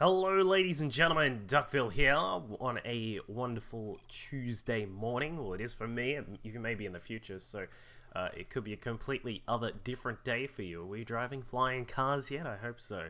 Hello, ladies and gentlemen, Duckville here on a wonderful Tuesday morning. Well, it is for me, and you may be in the future, so it could be a completely other different day for you. Are we driving flying cars yet? I hope so.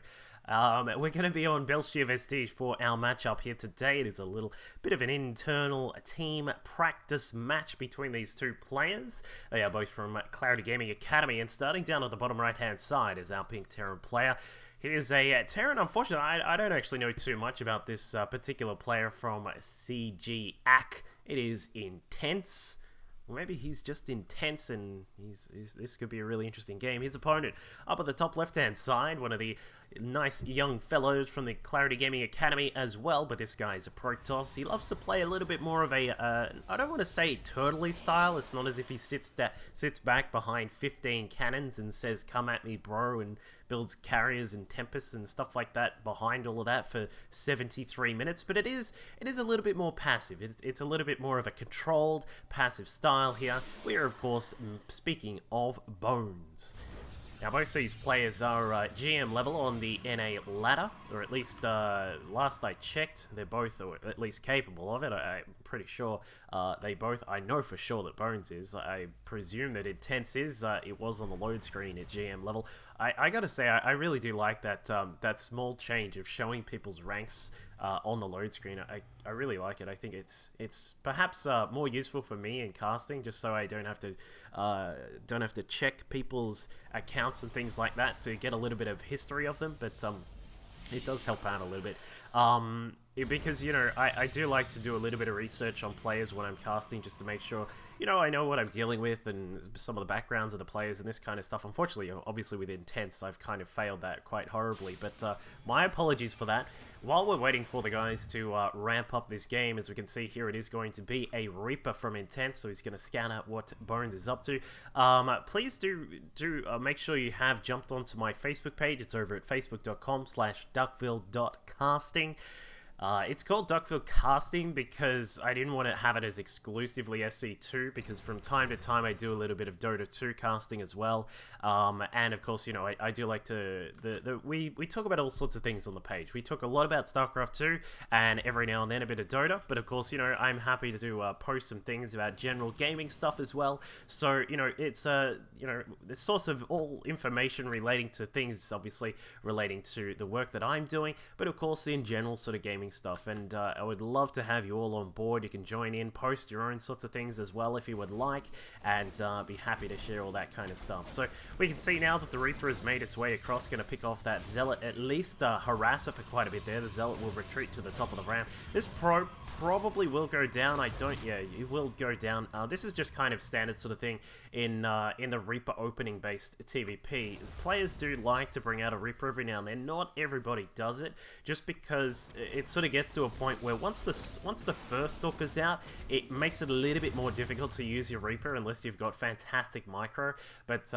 We're going to be on Belshir Vestige for our matchup here today. It is a little bit of an internal team practice match between these two players. They are both from Clarity Gaming Academy, and starting down at the bottom right-hand side is our pink Terran player. He is a Terran. Unfortunately, I don't actually know too much about this particular player from CGac. It is intense. Or maybe he's just intense and this could be a really interesting game. His opponent up at the top left-hand side, one of the nice young fellows from the Clarity Gaming Academy as well, but this guy is a Protoss. He loves to play a little bit more of a, I don't want to say turtley style. It's not as if he sits back behind 15 cannons and says, "Come at me, bro," and builds carriers and tempests and stuff like that behind all of that for 73 minutes, but it is a little bit more passive. It's a little bit more of a controlled, passive style here. We are, of course, speaking of Bones. Now, both these players are GM level on the NA ladder, or at least last I checked, they're both or at least capable of it. I'm pretty sure they both, I know for sure that Bones is. I presume that Intense is. It was on the load screen at GM level. I gotta say, I really do like that that small change of showing people's ranks on the load screen. I really like it. I think it's perhaps more useful for me in casting, just so I don't have to check people's accounts and things like that to get a little bit of history of them. But it does help out a little bit. Because, you know, I do like to do a little bit of research on players when I'm casting, just to make sure, you know, I know what I'm dealing with and some of the backgrounds of the players and this kind of stuff. Unfortunately, obviously with Intense, I've kind of failed that quite horribly, but my apologies for that. While we're waiting for the guys to ramp up this game, as we can see here, it is going to be a Reaper from Intense, so he's going to scan out what Bones is up to. Please do make sure you have jumped onto my Facebook page. It's over at facebook.com/duckville.casting. It's called Duckville Casting because I didn't want to have it as exclusively SC2, because from time to time I do a little bit of Dota 2 casting as well. And of course, you know, I do like to, we talk about all sorts of things on the page. We talk a lot about StarCraft 2 and every now and then a bit of Dota, but of course, you know, I'm happy to post some things about general gaming stuff as well. So, you know, it's, you know, the source of all information relating to things, obviously relating to the work that I'm doing, but of course in general sort of gaming stuff. And I would love to have you all on board. You can join in, post your own sorts of things as well if you would like, and be happy to share all that kind of stuff. So we can see now that the Reaper has made its way across, going to pick off that Zealot, at least harass her for quite a bit there. The Zealot will retreat to the top of the ramp. This probably will go down. Yeah, it will go down. This is just kind of standard sort of thing in the Reaper opening based TVP. Players do like to bring out a Reaper every now and then. Not everybody does it, just because it sort of gets to a point where once the first Stalker's out, it makes it a little bit more difficult to use your Reaper unless you've got fantastic micro, but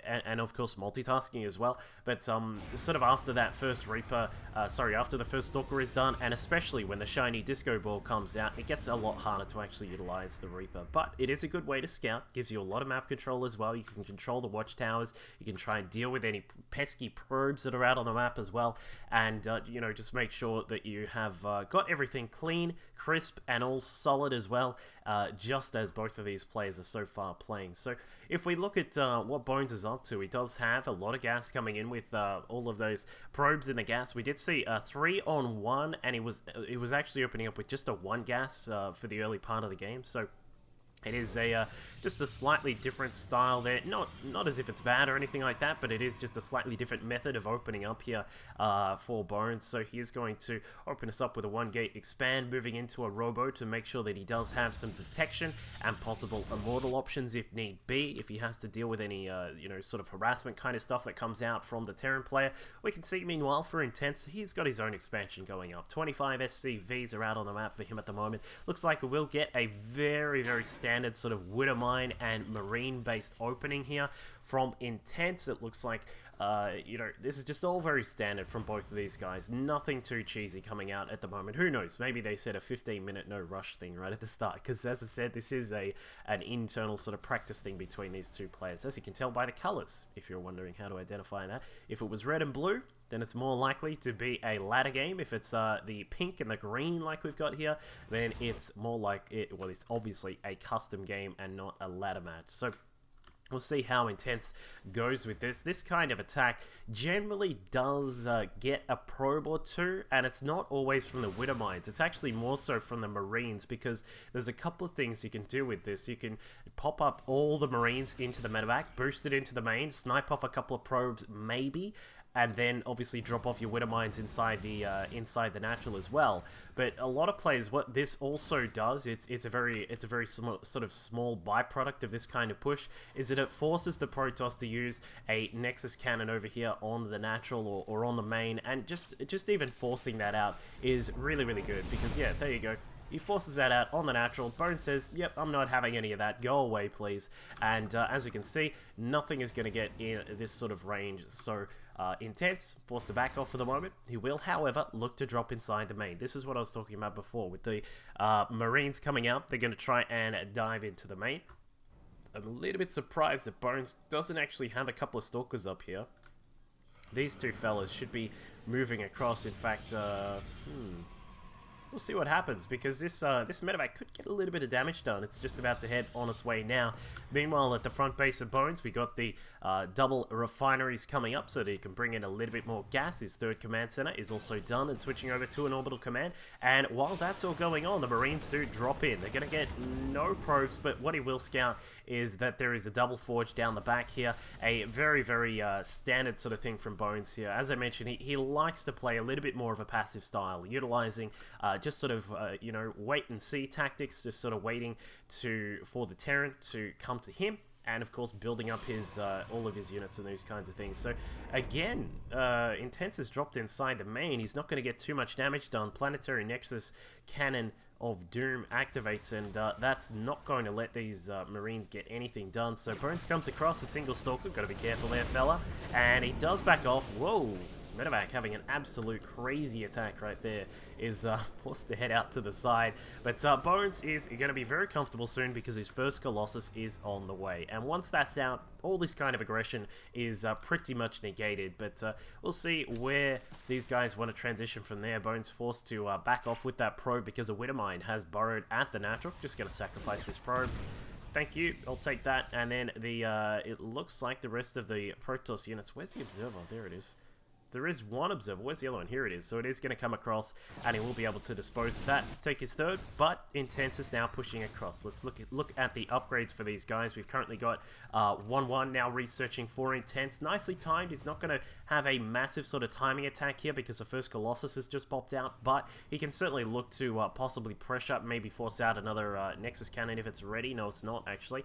and of course multitasking as well. But sort of after that first Reaper, after the first Stalker is done, and especially when the shiny Disco Ball comes out, it gets a lot harder to actually utilize the Reaper. But it is a good way to scout, gives you a lot of map control as well. You can control the watchtowers, you can try and deal with any pesky probes that are out on the map as well, and you know, just make sure that you have got everything clean, crisp, and all solid as well, just as both of these players are so far playing. So if we look at what Bones is up to, he does have a lot of gas coming in with all of those probes in the gas. We did see 3-on-1, and it was actually opening up with just a 1 gas for the early part of the game. So it is just a slightly different style there. Not as if it's bad or anything like that, but it is just a slightly different method of opening up here for Bones. So he is going to open us up with a 1-gate expand, moving into a Robo to make sure that he does have some detection and possible immortal options if need be, if he has to deal with any you know, sort of harassment kind of stuff that comes out from the Terran player. We can see, meanwhile, for Intense, he's got his own expansion going up. 25 SCVs are out on the map for him at the moment. Looks like we'll get a very, very standard sort of Widowmine and Marine based opening here from Intense. It looks like you know, this is just all very standard from both of these guys. Nothing too cheesy coming out at the moment. Who knows? Maybe they said a 15-minute no rush thing right at the start, because as I said, this is an internal sort of practice thing between these two players, as you can tell by the colors, if you're wondering how to identify that. If it was red and blue, then it's more likely to be a ladder game. If it's the pink and the green like we've got here, then it's more like it. Well, it's obviously a custom game and not a ladder match. So we'll see how Intense goes with this. This kind of attack generally does get a probe or two, and it's not always from the Widow Mines. It's actually more so from the Marines, because there's a couple of things you can do with this. You can pop up all the Marines into the medevac, boost it into the main, snipe off a couple of probes maybe, and then obviously drop off your Widow Mines inside the natural as well. But a lot of players, what this also does, it's a very sort of small byproduct of this kind of push, is that it forces the Protoss to use a Nexus cannon over here on the natural or on the main, and just even forcing that out is really, really good, because yeah, there you go. He forces that out on the natural. Bone says, yep, I'm not having any of that. Go away, please. And as you can see, nothing is going to get in this sort of range. So Intense, forced to back off for the moment. He will, however, look to drop inside the main. This is what I was talking about before. With the Marines coming out, they're going to try and dive into the main. I'm a little bit surprised that Bones doesn't actually have a couple of Stalkers up here. These two fellas should be moving across. In fact, we'll see what happens, because this medevac could get a little bit of damage done. It's just about to head on its way now. Meanwhile, at the front base of Bones, we got the double refineries coming up so that he can bring in a little bit more gas. His third command center is also done and switching over to an orbital command. And while that's all going on, the Marines do drop in. They're going to get no probes, but what he will scout is that there is a double forge down the back here. A very, very standard sort of thing from Bones here. As I mentioned, he likes to play a little bit more of a passive style, utilizing just sort of, you know, wait and see tactics, just sort of waiting for the Terran to come to him, and of course building up his all of his units and those kinds of things. So again, Intense has dropped inside the main. He's not going to get too much damage done. Planetary Nexus Cannon of Doom activates, and that's not going to let these Marines get anything done. So Bones comes across a single Stalker. Got to be careful there, fella. And he does back off. Whoa! Medevac having an absolute crazy attack right there, is forced to head out to the side. But Bones is going to be very comfortable soon, because his first Colossus is on the way. And once that's out, all this kind of aggression is pretty much negated. But we'll see where these guys want to transition from there. Bones forced to back off with that probe, because a Widowmine has burrowed at the natural. Just going to sacrifice this probe. Thank you, I'll take that. And then the it looks like the rest of the Protoss units. Where's the Observer? There it is. There is one Observer. Where's the other one? Here it is. So it is going to come across, and he will be able to dispose of that, take his third, but Intense is now pushing across. Let's look at the upgrades for these guys. We've currently got 1-1 now researching for Intense. Nicely timed. He's not going to have a massive sort of timing attack here, because the first Colossus has just popped out, but he can certainly look to possibly pressure, maybe force out another Nexus Cannon if it's ready. No, it's not, actually.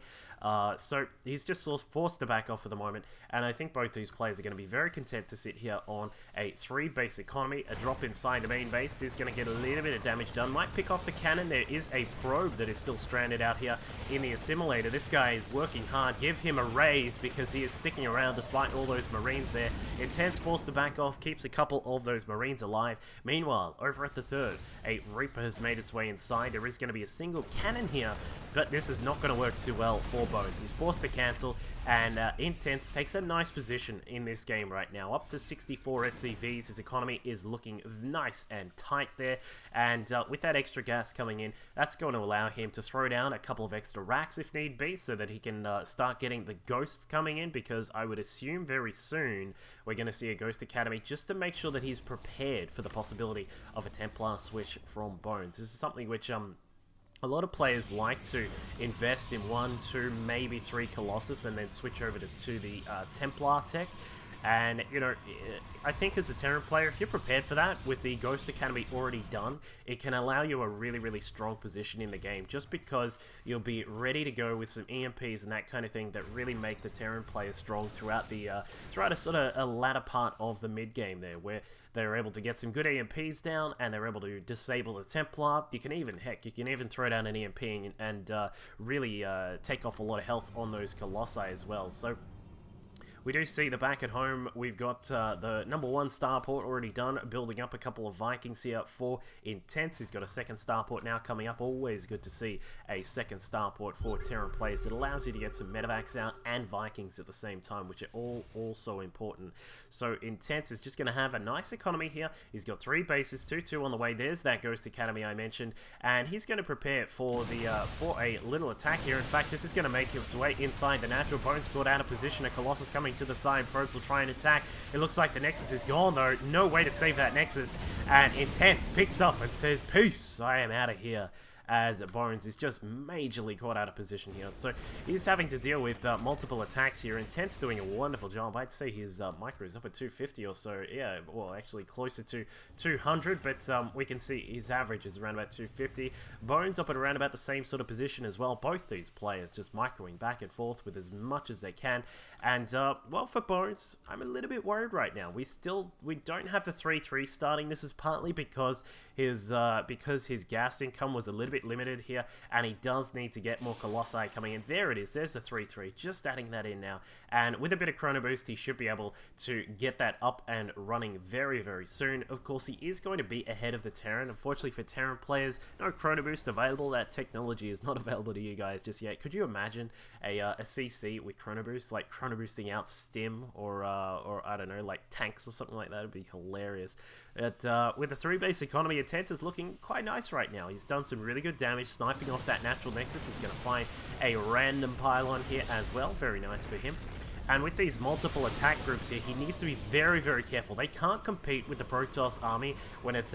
So he's just sort of forced to back off for the moment, and I think both these players are going to be very content to sit here on a 3-base economy. A drop inside the main base is going to get a little bit of damage done. Might pick off the cannon. There is a probe that is still stranded out here in the assimilator. This guy is working hard. Give him a raise, because he is sticking around despite all those Marines there. Intense forced to back off, keeps a couple of those Marines alive. Meanwhile, over at the third, a Reaper has made its way inside. There is going to be a single cannon here, but this is not going to work too well for Bones. He's forced to cancel, and Intense takes a nice position in this game right now. Up to 64 SCVs. His economy is looking nice and tight there, and with that extra gas coming in, that's going to allow him to throw down a couple of extra racks if need be, so that he can start getting the ghosts coming in, because I would assume very soon we're going to see a Ghost Academy, just to make sure that he's prepared for the possibility of a Templar switch from Bones. This is something which a lot of players like to invest in 1, 2, maybe 3 Colossus, and then switch over to the Templar tech. And, you know, I think as a Terran player, if you're prepared for that, with the Ghost Academy already done, it can allow you a really, really strong position in the game, just because you'll be ready to go with some EMPs and that kind of thing that really make the Terran player strong throughout the throughout a sort of a latter part of the mid-game there, where they're able to get some good EMPs down, and they're able to disable the Templar. You can even, heck, you can even throw down an EMP and really take off a lot of health on those Colossi as well. So we do see the back at home. We've got the #1 starport already done, building up a couple of Vikings here for Intense. He's got a second starport now coming up. Always good to see a second starport for Terran players. It allows you to get some medevacs out and Vikings at the same time, which are all also important. So Intense is just going to have a nice economy here. He's got 3 bases, 2-2 on the way. There's that Ghost Academy I mentioned, and he's going to prepare for a little attack here. In fact, this is going to make its way inside the natural. Bones caught out of position. A Colossus coming to the side. Probes will try and attack. It looks like the Nexus is gone though. No way to save that Nexus. And Intense picks up and says, "Peace, I am out of here." As Bones is just majorly caught out of position here. So he's having to deal with multiple attacks here. Intense doing a wonderful job. I'd say his micro is up at 250 or so. Yeah, well, actually closer to 200, but we can see his average is around about 250. Bones up at around about the same sort of position as well. Both these players just microing back and forth with as much as they can. And, well, for Bones, I'm a little bit worried right now. We don't have the 3-3 starting. This is partly because his gas income was a little bit limited here, and he does need to get more Colossi coming in. There it is. There's the 3-3. Just adding that in now. And with a bit of Chrono Boost, he should be able to get that up and running very, very soon. Of course, he is going to be ahead of the Terran. Unfortunately for Terran players, no Chrono Boost available. That technology is not available to you guys just yet. Could you imagine a CC with Chrono Boost, like Chrono Boosting out Stim or I don't know, like tanks or something like that? It'd be hilarious. But with the 3-base economy, Intense is looking quite nice right now. He's done some really good damage sniping off that natural Nexus. He's going to find a random pylon here as well. Very nice for him. And with these multiple attack groups here, he needs to be very, very careful. They can't compete with the Protoss army when it's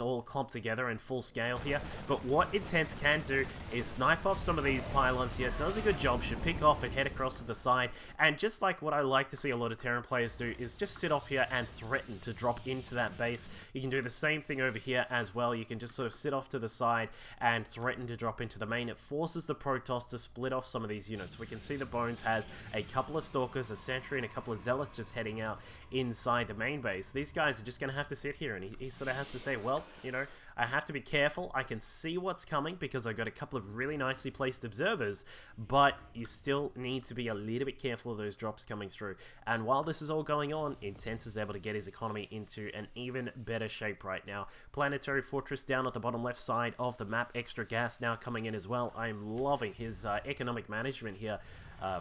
all clumped together in full scale here. But what Intense can do is snipe off some of these pylons here. Does a good job, should pick off and head across to the side. And just like what I like to see a lot of Terran players do is just sit off here and threaten to drop into that base. You can do the same thing over here as well. You can just sort of sit off to the side and threaten to drop into the main. It forces the Protoss to split off some of these units. We can see the Bones has a couple of Stalkers, a Sentry, and a couple of Zealots just heading out inside the main base. These guys are just going to have to sit here, and he sort of has to say, well, you know, I have to be careful. I can see what's coming because I've got a couple of really nicely placed observers, but you still need to be a little bit careful of those drops coming through. And while this is all going on, Intense is able to get his economy into an even better shape right now. Planetary Fortress down at the bottom left side of the map. Extra gas now coming in as well. I'm loving his economic management here.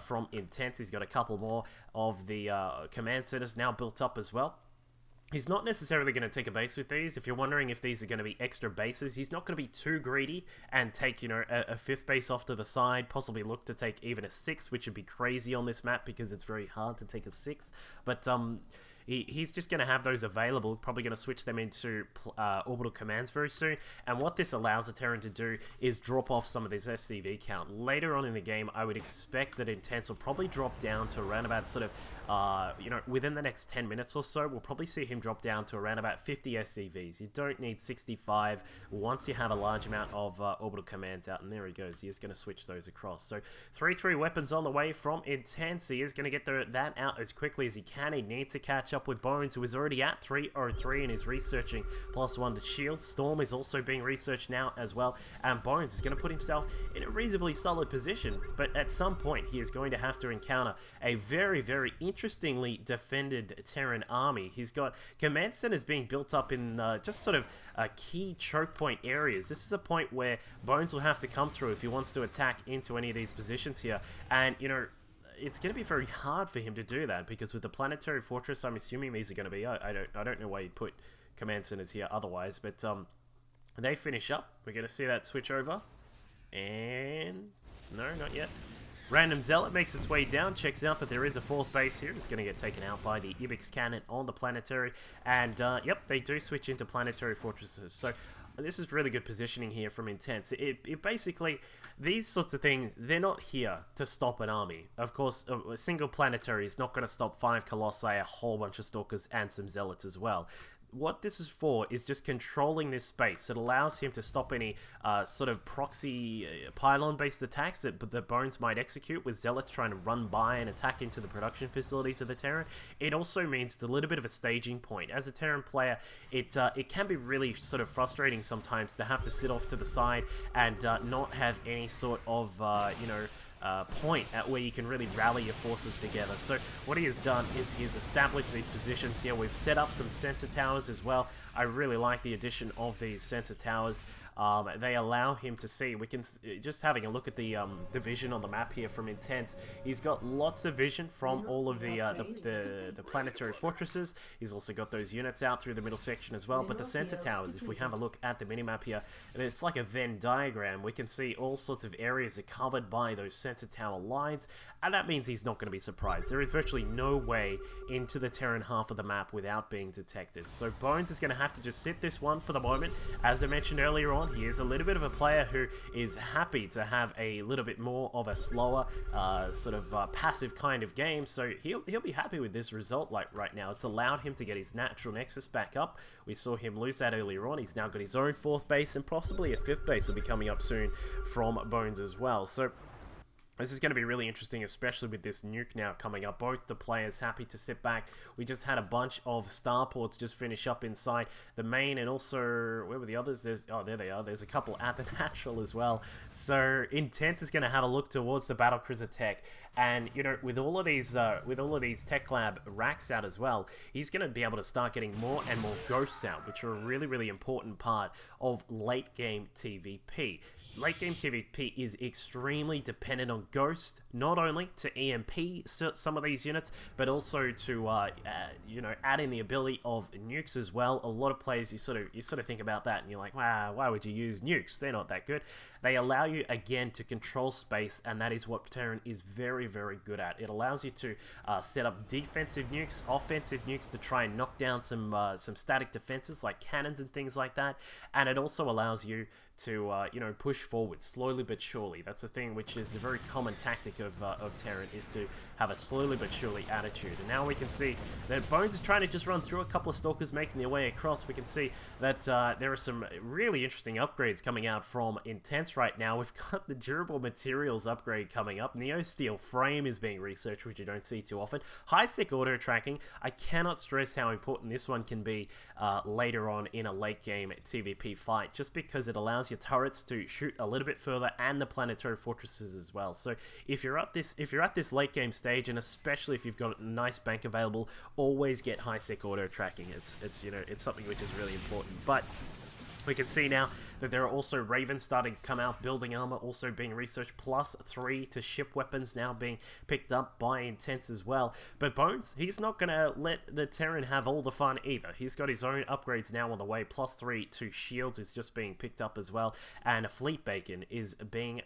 From Intense. He's got a couple more of the command centers now built up as well. He's not necessarily going to take a base with these. If you're wondering if these are going to be extra bases, he's not going to be too greedy and take, you know, a 5th base off to the side, possibly look to take even a 6th, which would be crazy on this map because it's very hard to take a 6th. But he's just going to have those available, probably going to switch them into orbital commands very soon. And what this allows the Terran to do is drop off some of this SCV count. Later on in the game, I would expect that Intense will probably drop down to around about sort of, you know, within the next 10 minutes or so, we'll probably see him drop down to around about 50 SCVs. You don't need 65 once you have a large amount of orbital commands out. And there he goes. He is going to switch those across. So 3-3 weapons on the way from Intense. He is going to get that out as quickly as he can. He needs to catch up with Bones, who is already at 303 and is researching +1 to shield. Storm is also being researched now as well. And Bones is going to put himself in a reasonably solid position. But at some point, he is going to have to encounter a very, very interestingly defended Terran army. He's got command centers being built up in just sort of key choke point areas. This is a point where Bones will have to come through if he wants to attack into any of these positions here. And, you know, it's going to be very hard for him to do that because with the Planetary Fortress, I'm assuming these are going to be. I don't know why you'd put command centers here otherwise, but they finish up. We're going to see that switch over, and no, not yet. Random Zealot makes its way down, checks out that there is a 4th base here. It's going to get taken out by the Ibix cannon on the Planetary, and yep, they do switch into Planetary Fortresses. So this is really good positioning here from Intense. It basically, these sorts of things, they're not here to stop an army. Of course, a single Planetary is not going to stop 5 Colossi, a whole bunch of Stalkers, and some Zealots as well. What this is for is just controlling this space. It allows him to stop any sort of proxy pylon-based attacks that the Bones might execute with Zealots trying to run by and attack into the production facilities of the Terran. It also means it's a little bit of a staging point. As a Terran player, it can be really sort of frustrating sometimes to have to sit off to the side and not have any sort of, you know, point at where you can really rally your forces together. So what he has done is he has established these positions here. We've set up some sensor towers as well. I really like the addition of these sensor towers. They allow him to see. We can just having a look at the vision on the map here from Intense. He's got lots of vision from all of the planetary fortresses. He's also got those units out through the middle section as well. But the sensor towers, if we have a look at the minimap here, and it's like a Venn diagram. We can see all sorts of areas are covered by those sensor tower lines, and that means he's not going to be surprised. There is virtually no way into the Terran half of the map without being detected. So Bones is going to have to just sit this one for the moment. As I mentioned earlier on, he is a little bit of a player who is happy to have a little bit more of a slower, passive kind of game. So he'll be happy with this result right now. It's allowed him to get his natural nexus back up. We saw him lose that earlier on. He's now got his own 4th base, and possibly a 5th base will be coming up soon from Bones as well. So this is going to be really interesting, especially with this nuke now coming up. Both the players happy to sit back. We just had a bunch of starports just finish up inside the main, and also, where were the others? There they are. There's a couple at the natural as well. So Intense is going to have a look towards the battlecruiser tech, and you know, with all of these tech lab racks out as well, he's going to be able to start getting more and more ghosts out, which are a really, really important part of late game TVP. Late game TVP is extremely dependent on Ghost, not only to EMP some of these units, but also to add in the ability of nukes as well. A lot of players, you sort of think about that, and you're like, wow, why would you use nukes? They're not that good. They allow you again to control space, and that is what Terran is very, very good at. It allows you to set up defensive nukes, offensive nukes to try and knock down some static defenses like cannons and things like that, and it also allows you to push forward slowly but surely. That's a thing which is a very common tactic of Terran, is to have a slowly but surely attitude. And now we can see that Bones is trying to just run through a couple of stalkers making their way across. We can see that there are some really interesting upgrades coming out from Intense right now. We've got the durable materials upgrade coming up. Neo Steel Frame is being researched, which you don't see too often. High-sec auto tracking. I cannot stress how important this one can be later on in a late game TVP fight, just because it allows your turrets to shoot a little bit further, and the planetary fortresses as well. So if you're at this late game stage, and especially if you've got a nice bank available, always get high-sec auto tracking. It's something which is really important. But we can see now that there are also Ravens starting to come out, building armor also being researched, +3 to ship weapons now being picked up by Intense as well. But Bones, he's not going to let the Terran have all the fun either. He's got his own upgrades now on the way. +3 to shields is just being picked up as well, and a fleet bacon is being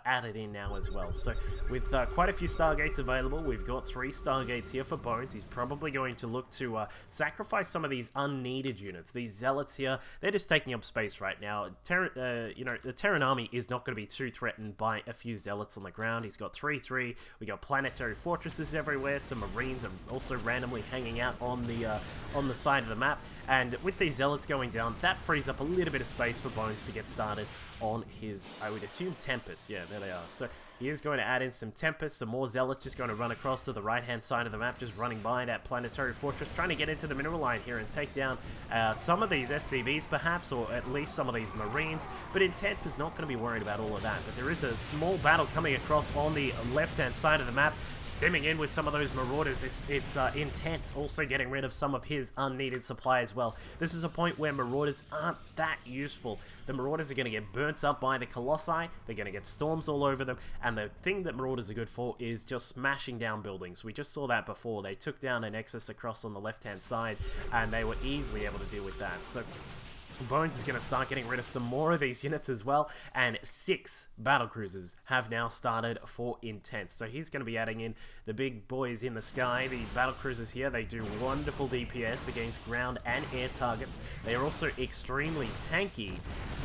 added in now as well. So with quite a few Stargates available, we've got 3 Stargates here for Bones. He's probably going to look to sacrifice some of these unneeded units. These Zealots here, they're just taking up space right now. The Terran army is not going to be too threatened by a few Zealots on the ground. He's got 3-3. We got planetary fortresses everywhere. Some Marines are also randomly hanging out on the side of the map. And with these Zealots going down, that frees up a little bit of space for Bones to get started on his, I would assume, Tempest. Yeah, there they are. So he is going to add in some Tempest, some more Zealots just going to run across to the right-hand side of the map, just running by that planetary fortress, trying to get into the mineral line here and take down some of these SCVs perhaps, or at least some of these Marines. But Intense is not going to be worried about all of that. But there is a small battle coming across on the left-hand side of the map, stemming in with some of those Marauders. It's Intense also getting rid of some of his unneeded supply as well. This is a point where Marauders aren't that useful. The Marauders are going to get burnt up by the Colossi, they're going to get storms all over them, and the thing that Marauders are good for is just smashing down buildings. We just saw that before. They took down a Nexus across on the left-hand side, and they were easily able to deal with that. So Bones is going to start getting rid of some more of these units as well, and 6 battlecruisers have now started for Intense. So he's going to be adding in the big boys in the sky. The battlecruisers here, they do wonderful DPS against ground and air targets. They are also extremely tanky,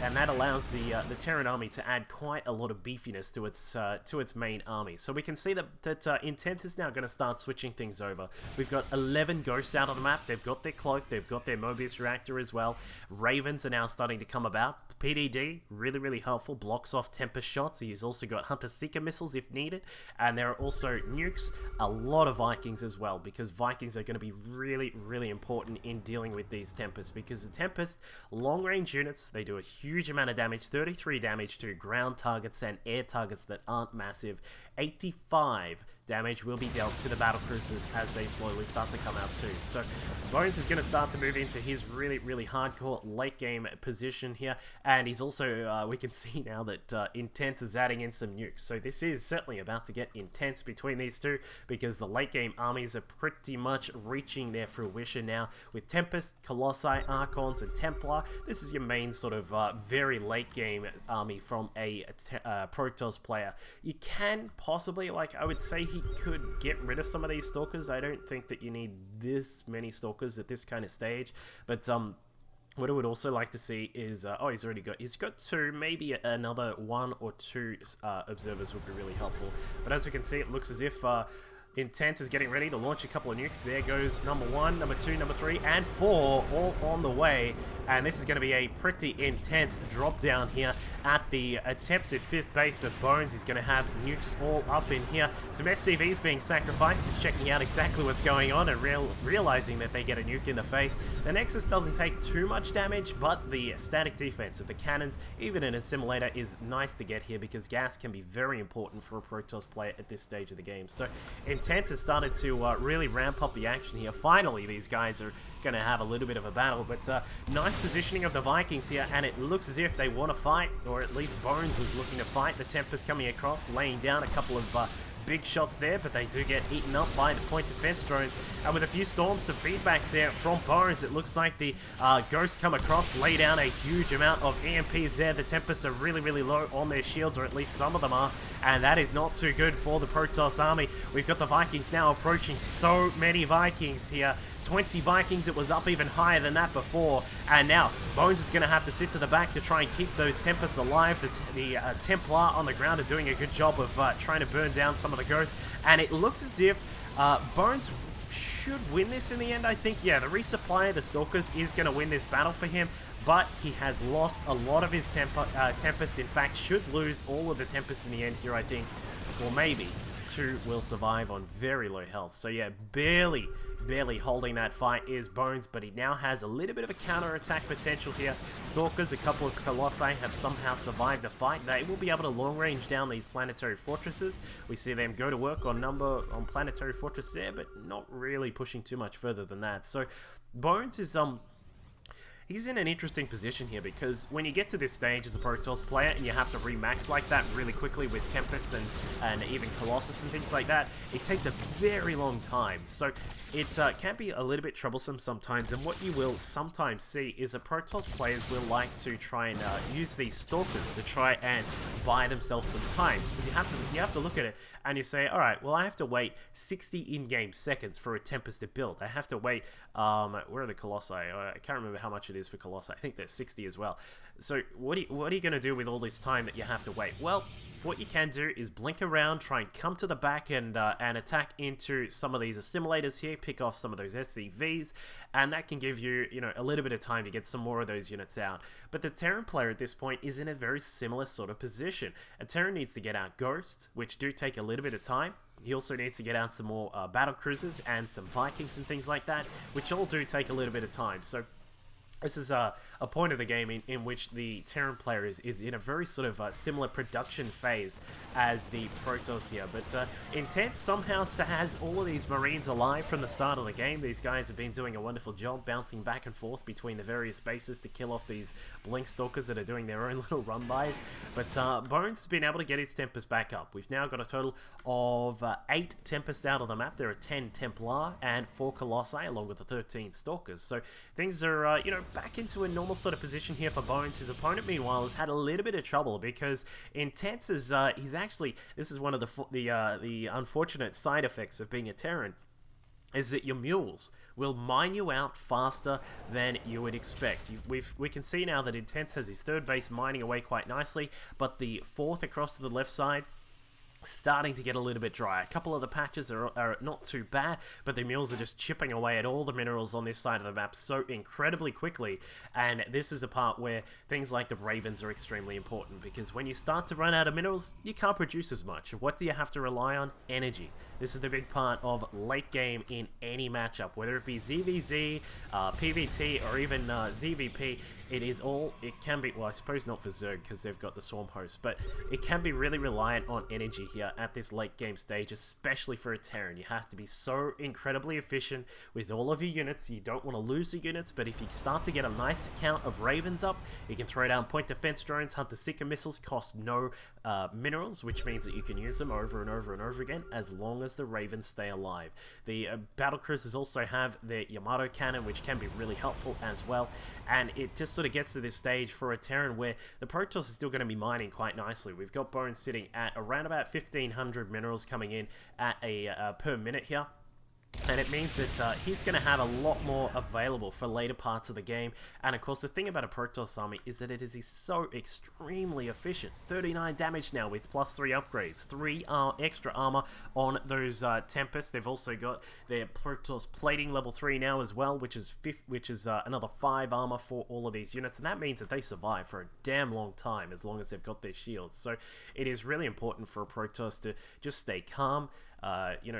and that allows the Terran army to add quite a lot of beefiness to its main army. So we can see that Intense is now going to start switching things over. We've got 11 ghosts out on the map. They've got their cloak, they've got their Mobius reactor as well. Ravens Ravens are now starting to come about. PDD, really helpful, blocks off Tempest shots. He's also got Hunter Seeker missiles if needed, and there are also nukes, a lot of Vikings as well, because Vikings are going to be really important in dealing with these Tempests, because the Tempest, long-range units, they do a huge amount of damage, 33 damage to ground targets and air targets that aren't massive, 85 damage will be dealt to the battle cruisers as they slowly start to come out too. So Bones is going to start to move into his really hardcore late game position here, and he's also, we can see now that Intense is adding in some nukes. So this is certainly about to get intense between these two, because the late game armies are pretty much reaching their fruition now with Tempest, Colossi, Archons, and Templar. This is your main sort of very late game army from a Protoss player. You can possibly, like, I would say he could get rid of some of these Stalkers. I don't think that you need this many Stalkers at this kind of stage, but what I would also like to see is, oh, he's got two, maybe another one or two observers would be really helpful. But as we can see, it looks as if Intense is getting ready to launch a couple of nukes. There goes number 1, number 2, number 3, and 4 all on the way. And this is going to be a pretty intense drop down here at the attempted 5th base of Bones. He's going to have nukes all up in here. Some SCVs being sacrificed, checking out exactly what's going on and realizing that they get a nuke in the face. The Nexus doesn't take too much damage, but the static defense of the cannons, even in a simulator, is nice to get here, because gas can be very important for a Protoss player at this stage of the game. So Intense has started to really ramp up the action here. Finally, these guys are going to have a little bit of a battle, but nice positioning of the Vikings here, and it looks as if they want to fight, or at least Bones was looking to fight. The Tempest coming across, laying down a couple of big shots there, but they do get eaten up by the point defense drones. And with a few storms, some feedbacks there from Bones, it looks like the Ghosts come across, lay down a huge amount of EMPs there. The Tempests are really low on their shields, or at least some of them are, and that is not too good for the Protoss army. We've got the Vikings now approaching, so many Vikings here. 20 Vikings, it was up even higher than that before, and now Bones is going to have to sit to the back to try and keep those Tempests alive. The Templar on the ground are doing a good job of trying to burn down some of the Ghosts, and it looks as if Bones should win this in the end, I think. Yeah, the resupply of the Stalkers is going to win this battle for him, but he has lost a lot of his Tempest. In fact, should lose all of the Tempest in the end here, I think, or maybe 2 will survive on very low health. So yeah, barely holding that fight is Bones, but he now has a little bit of a counter-attack potential here. Stalkers, a couple of Colossi have somehow survived the fight. They will be able to long-range down these planetary fortresses. We see them go to work on planetary fortress there, but not really pushing too much further than that. So Bones is he's in an interesting position here, because when you get to this stage as a Protoss player and you have to remax like that really quickly with Tempest and even Colossus and things like that, it takes a very long time. So it can be a little bit troublesome sometimes, and what you will sometimes see is that Protoss players will like to try and use these Stalkers to try and buy themselves some time, because you have to look at it and you say, alright, well, I have to wait 60 in-game seconds for a Tempest to build. I have to wait, where are the Colossi? I can't remember how much it is for Colossi. I think there's 60 as well. So what are you going to do with all this time that you have to wait? Well, what you can do is blink around, try and come to the back and attack into some of these assimilators here, pick off some of those SCVs, and that can give you, a little bit of time to get some more of those units out. But the Terran player at this point is in a very similar sort of position. A Terran needs to get out Ghosts, which do take a little bit of time. He also needs to get out some more battle cruisers and some Vikings and things like that, which all do take a little bit of time. So this is a point of the game in which the Terran player is in a very sort of similar production phase as the Protoss here. But Intense somehow has all of these Marines alive from the start of the game. These guys have been doing a wonderful job bouncing back and forth between the various bases to kill off these Blink Stalkers that are doing their own little run-bys. But Bones has been able to get his Tempest back up. We've now got a total of 8 Tempests out of the map. There are 10 Templar and 4 Colossi, along with the 13 Stalkers. So things are, back into a normal sort of position here for Bones. His opponent, meanwhile, has had a little bit of trouble, because Intense is, this is one of the unfortunate side effects of being a Terran, is that your mules will mine you out faster than you would expect. We can see now that Intense has his 3rd base mining away quite nicely, but the 4th across to the left side, starting to get a little bit dry. A couple of the patches are not too bad, but the mules are just chipping away at all the minerals on this side of the map so incredibly quickly, and this is a part where things like the ravens are extremely important, because when you start to run out of minerals, you can't produce as much. What do you have to rely on? Energy. This is the big part of late game in any matchup, whether it be ZVZ, PvT, or even ZVP. It can be, well, I suppose not for Zerg because they've got the Swarm host, but it can be really reliant on energy here at this late game stage, especially for a Terran. You have to be so incredibly efficient with all of your units. You don't want to lose the units, but if you start to get a nice count of Ravens up, you can throw down point defense drones. Hunter-Seeker missiles cost no minerals, which means that you can use them over and over and over again as long as the Ravens stay alive. The battle cruisers also have their Yamato cannon, which can be really helpful as well, and it just sort of gets to this stage for a Terran where the Protoss is still going to be mining quite nicely. We've got Bones sitting at around about 1,500 minerals coming in at per minute here. And it means that he's going to have a lot more available for later parts of the game. And of course, the thing about a Protoss army is that it is so extremely efficient. 39 damage now with +3 upgrades. 3 extra armor on those Tempests. They've also got their Protoss plating level 3 now as well, which is another 5 armor for all of these units. And that means that they survive for a damn long time as long as they've got their shields. So it is really important for a Protoss to just stay calm,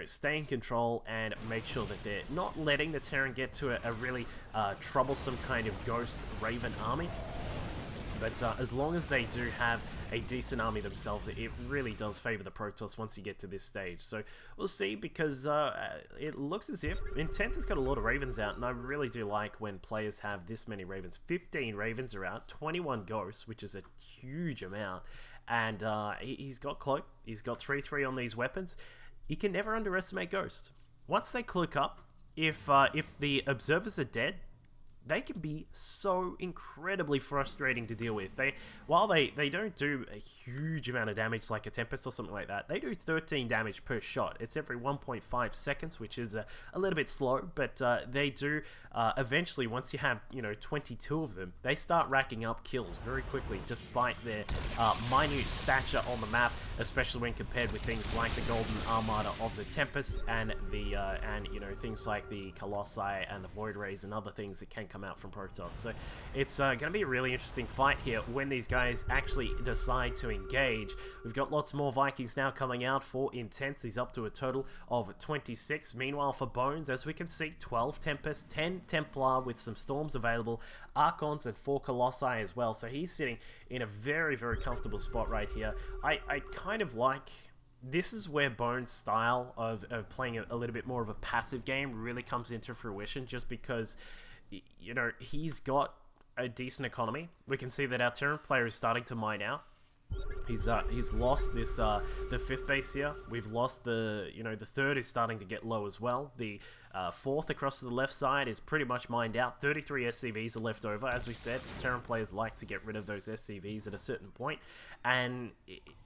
stay in control and make sure that they're not letting the Terran get to a really troublesome kind of ghost Raven army. But as long as they do have a decent army themselves, it really does favor the Protoss once you get to this stage. So we'll see, because it looks as if Intense has got a lot of Ravens out, and I really do like when players have this many Ravens. 15 Ravens are out, 21 Ghosts, which is a huge amount. And he's got Cloak, he's got 3/3 on these weapons. You can never underestimate Ghosts. Once they cloak up, if the observers are dead, they can be so incredibly frustrating to deal with. While they don't do a huge amount of damage like a Tempest or something like that, they do 13 damage per shot. It's every 1.5 seconds, which is a little bit slow, but they do eventually, once you have 22 of them, they start racking up kills very quickly, despite their minute stature on the map, especially when compared with things like the Golden Armada of the Tempest and the things like the Colossi and the Void Rays and other things that can come out from Protoss. So it's going to be a really interesting fight here when these guys actually decide to engage. We've got lots more Vikings now coming out for Intense. He's up to a total of 26. Meanwhile, for Bones, as we can see, 12 Tempest, 10 Templar with some Storms available, Archons and 4 Colossi as well. So he's sitting in a very, very comfortable spot right here. I kind of like... This is where Bones' style of playing a little bit more of a passive game really comes into fruition, just because, he's got a decent economy. We can see that our Terran player is starting to mine out. He's lost this the 5th base here. We've lost the 3rd is starting to get low as well. The 4th across to the left side is pretty much mined out. 33 SCVs are left over. As we said, Terran players like to get rid of those SCVs at a certain point. And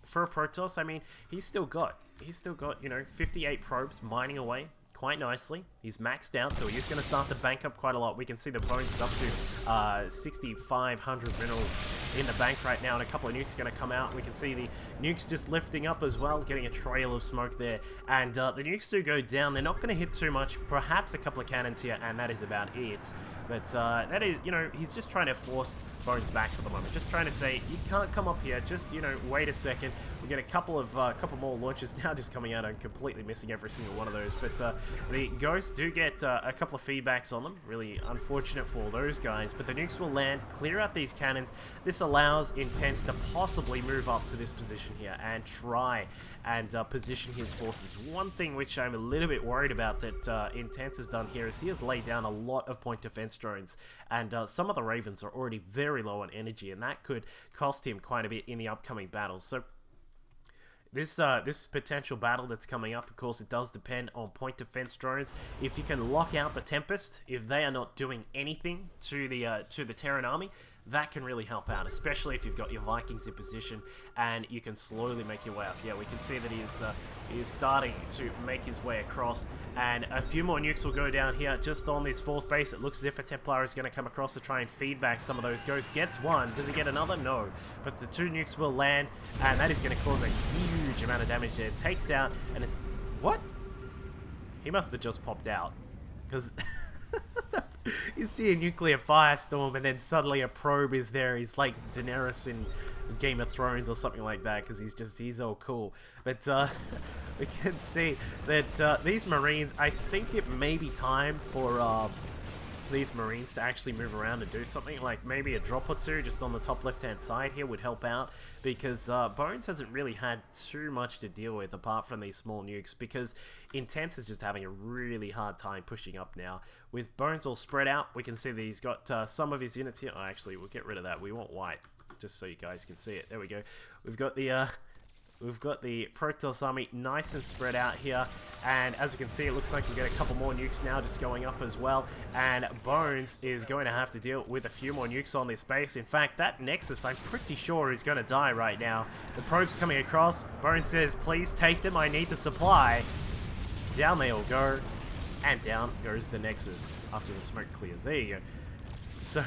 for a Protoss, I mean, he's still got 58 probes mining away quite nicely. He's maxed out, so he's going to start to bank up quite a lot. We can see the Bones is up to 6,500 minerals in the bank right now, and a couple of nukes are going to come out. We can see the nukes just lifting up as well, getting a trail of smoke there. And the nukes do go down. They're not going to hit too much, perhaps a couple of cannons here, and that is about it. But that is, he's just trying to force Bones back for the moment. Just trying to say, you can't come up here. Just, wait a second. We get a couple more launches now just coming out. I'm completely missing every single one of those. But the Ghosts do get a couple of feedbacks on them. Really unfortunate for those guys. But the nukes will land, clear out these cannons. This allows Intense to possibly move up to this position here and try and position his forces. One thing which I'm a little bit worried about that Intense has done here is he has laid down a lot of point defense drones, and some of the Ravens are already very low on energy, and that could cost him quite a bit in the upcoming battles. So this potential battle that's coming up, of course, it does depend on point defense drones. If you can lock out the Tempest, if they are not doing anything to the Terran army, that can really help out, especially if you've got your Vikings in position and you can slowly make your way up. Yeah, we can see that he is starting to make his way across, and a few more nukes will go down here just on this 4th base. It looks as if a Templar is going to come across to try and feed back some of those Ghosts. Gets one. Does he get another? No. But the 2 nukes will land, and that is going to cause a huge huge amount of damage there. Takes out, and it's... What? He must have just popped out. Because... you see a nuclear firestorm, and then suddenly a probe is there. He's like Daenerys in Game of Thrones or something like that, because he's all cool. But we can see that these Marines, I think it may be time for these Marines to actually move around and do something, like maybe a drop or two just on the top left hand side here would help out, because Bones hasn't really had too much to deal with apart from these small nukes, because Intense is just having a really hard time pushing up now. With Bones all spread out, we can see that he's got some of his units here. Oh, actually, we'll get rid of that. We want white, just so you guys can see it. There we go. We've got the Protoss army nice and spread out here, and as you can see, it looks like we get a couple more nukes now just going up as well, and Bones is going to have to deal with a few more nukes on this base. In fact, that Nexus, I'm pretty sure, is going to die right now. The probe's coming across. Bones says, please take them, I need the supply. Down they all go, and down goes the Nexus after the smoke clears. There you go. So...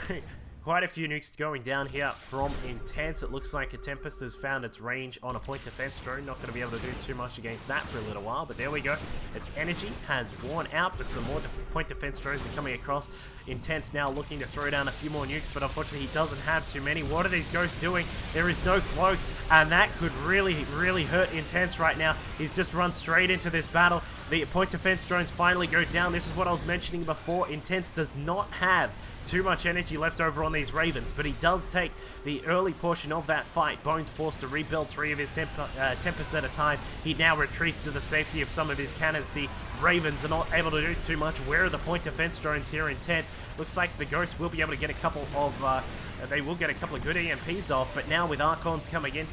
quite a few nukes going down here from Intense. It looks like a Tempest has found its range on a point defense drone. Not going to be able to do too much against that for a little while, but there we go. Its energy has worn out, but some more point defense drones are coming across. Intense now looking to throw down a few more nukes, but unfortunately he doesn't have too many. What are these ghosts doing? There is no cloak, and that could really hurt Intense right now. He's just run straight into this battle. The point defense drones finally go down. This is what I was mentioning before. Intense does not have too much energy left over on these Ravens, but he does take the early portion of that fight. Bones forced to rebuild 3 of his Tempests at a time. He now retreats to the safety of some of his cannons. The Ravens are not able to do too much. Where are the point defense drones here? Intense. Looks like the Ghosts will be able to get a couple of they will get a couple of good EMPs off, but now with Archons coming in,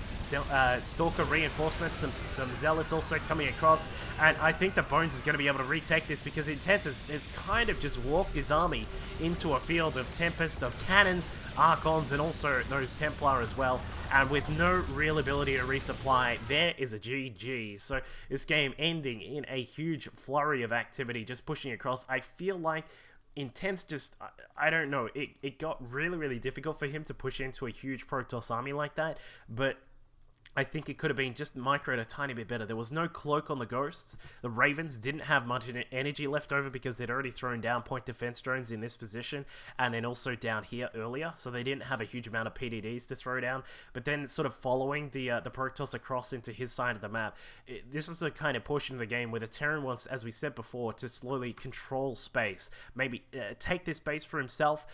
Stalker reinforcements, some Zealots also coming across, and I think that Bones is going to be able to retake this, because Intense has kind of just walked his army into a field of Tempest, of Cannons, Archons, and also those Templar as well, and with no real ability to resupply, there is a GG. So this game ending in a huge flurry of activity, just pushing across. I feel like Intense just, I don't know, it got really difficult for him to push into a huge Protoss army like that, but I think it could have been just microed a tiny bit better. There was no cloak on the Ghosts. The Ravens didn't have much energy left over because they'd already thrown down point defense drones in this position, and then also down here earlier, so they didn't have a huge amount of PDDs to throw down. But then sort of following the Protoss across into his side of the map, this is the kind of portion of the game where the Terran wants, as we said before, to slowly control space. Maybe take this base for himself,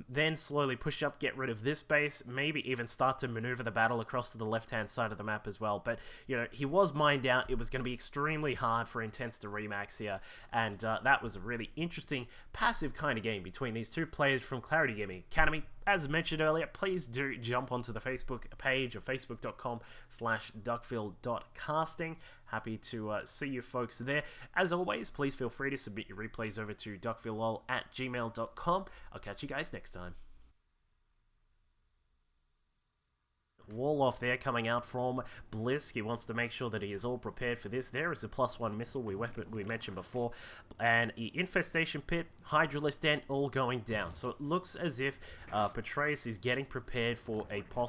then slowly push up, get rid of this base, maybe even start to maneuver the battle across to the left-hand side of the map as well. But, you know, he was mined out. It was going to be extremely hard for Intense to remax here, and that was a really interesting, passive kind of game between these two players from Clarity Gaming Academy. As mentioned earlier, please do jump onto the Facebook page of facebook.com/duckville.casting. Happy to see you folks there. As always, please feel free to submit your replays over to duckvillelol@gmail.com. I'll catch you guys next time. Wall off there coming out from Blisk. He wants to make sure that he is all prepared for this. There is a +1 missile we mentioned before, and the Infestation Pit, Hydralisk Den all going down. So it looks as if Patreus is getting prepared for a possible